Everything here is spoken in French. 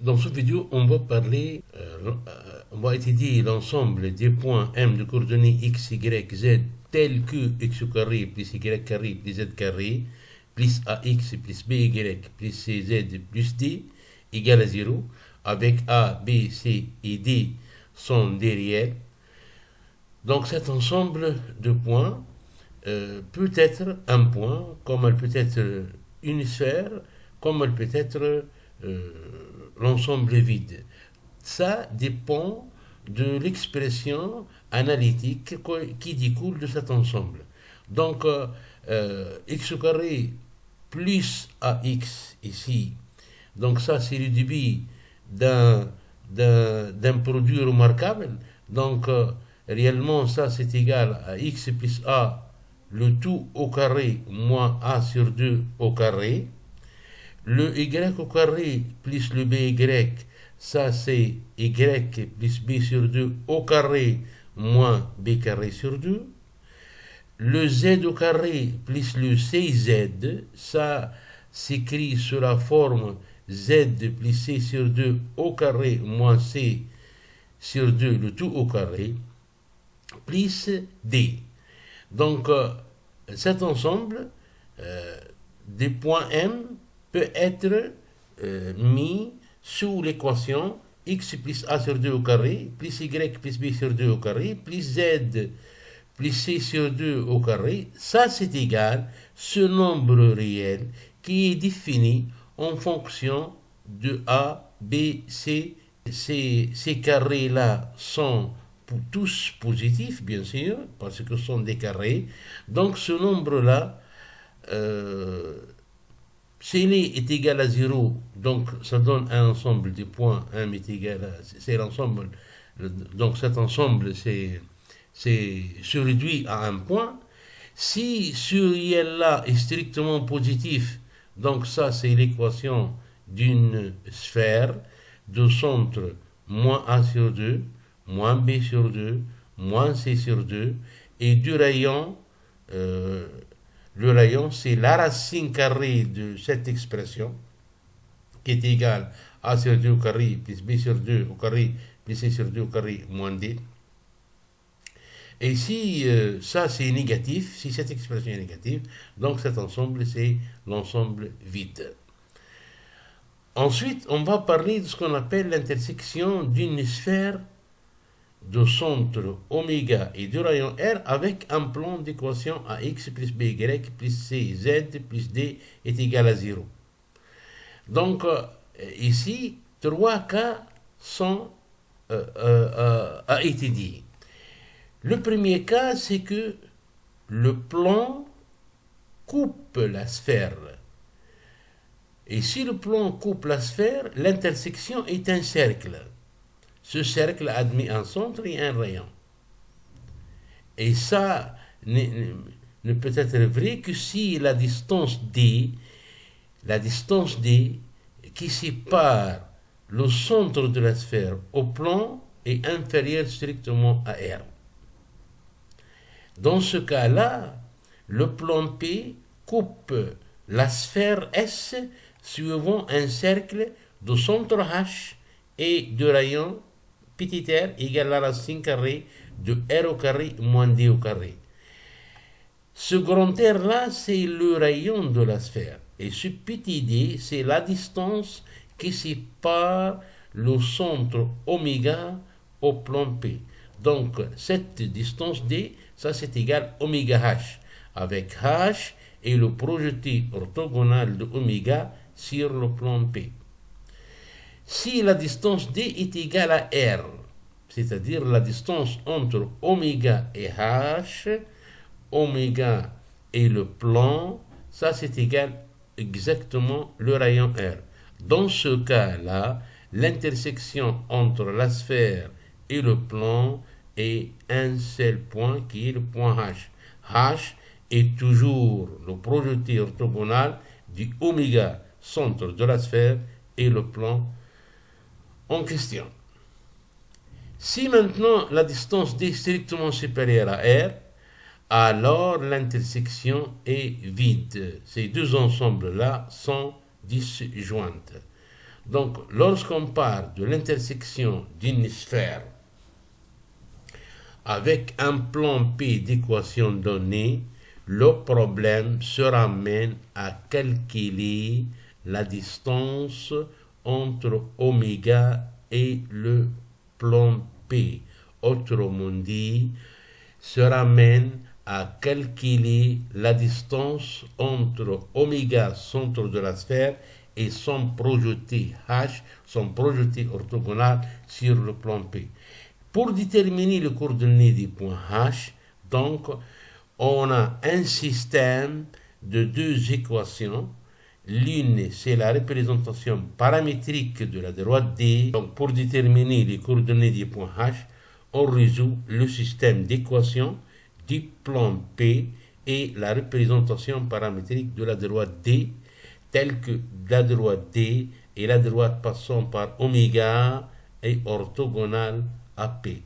Dans cette vidéo, on va étudier l'ensemble des points M de coordonnées x, y, z tels que x au carré plus y carré plus z carré plus ax plus by plus cz plus d égale à 0 avec a, b, c et d sont des réels. Donc cet ensemble de points peut être un point, comme elle peut être une sphère, comme elle peut être l'ensemble vide. Ça dépend de l'expression analytique qui découle de cet ensemble. Donc, x au carré plus ax ici, donc ça c'est le débit d'un produit remarquable. Donc, réellement, ça c'est égal à x plus a, le tout au carré moins a sur 2 au carré. Le y au carré plus le by, ça c'est y plus b sur 2 au carré moins b carré sur 2. Le z au carré plus le cz, ça s'écrit sous la forme z plus c sur 2 au carré moins c sur 2, le tout au carré, plus d. Donc, cet ensemble des points M peut être mis sous l'équation x plus a sur 2 au carré, plus y plus b sur 2 au carré, plus z plus c sur 2 au carré. Ça, c'est égal ce nombre réel qui est défini en fonction de a, b, c. Ces carrés-là sont tous positifs, bien sûr, parce que ce sont des carrés. Donc, ce nombre-là, s'il est égal à 0, donc ça donne un ensemble de points, 1 est égal à... C'est l'ensemble, donc cet ensemble se réduit à un point. Si ce réel-là est strictement positif, donc ça c'est l'équation d'une sphère de centre moins a sur 2, moins b sur 2, moins c sur 2, et du rayon... le rayon, c'est la racine carrée de cette expression, qui est égale à a sur 2 au carré, plus b sur 2 au carré, plus c sur 2 au carré, moins d. Et si ça c'est négatif, si cette expression est négative, donc cet ensemble c'est l'ensemble vide. Ensuite, on va parler de ce qu'on appelle l'intersection d'une sphère de centre oméga et du rayon R avec un plan d'équation ax plus by plus cz plus d est égal à 0. Donc, ici, trois cas sont à étudier. Le premier cas, c'est que le plan coupe la sphère. Et si le plan coupe la sphère, l'intersection est un cercle. Ce cercle admet un centre et un rayon. Et ça ne peut être vrai que si la distance D qui sépare le centre de la sphère au plan est inférieure strictement à R. Dans ce cas-là, le plan P coupe la sphère S suivant un cercle de centre H et de rayon petit r égale à la racine carrée de r au carré moins d au carré. Ce grand R-là, c'est le rayon de la sphère. Et ce petit d, c'est la distance qui sépare le centre oméga au plan P. Donc, cette distance d, ça c'est égal à oméga h, avec h et le projeté orthogonal de oméga sur le plan P. Si la distance d est égale à r, c'est-à-dire la distance entre oméga et h, oméga et le plan, ça c'est égal exactement le rayon R. Dans ce cas-là, l'intersection entre la sphère et le plan est un seul point qui est le point H. H est toujours le projeté orthogonal du oméga, centre de la sphère, et le plan en question. Si maintenant la distance D est strictement supérieure à R, alors l'intersection est vide. Ces deux ensembles-là sont disjointes. Donc, lorsqu'on parle de l'intersection d'une sphère avec un plan P d'équation donnée, le problème se ramène à calculer la distance entre oméga et le plan P. Autrement dit, se ramène à calculer la distance entre oméga, centre de la sphère, et son projeté H, son projeté orthogonal sur le plan P. Pour déterminer les coordonnées du point H, donc, on a un système de deux équations. L'une, c'est la représentation paramétrique de la droite D. Donc, pour déterminer les coordonnées du point H, on résout le système d'équations du plan P et la représentation paramétrique de la droite D, telle que la droite D et la droite passant par oméga est orthogonale à P.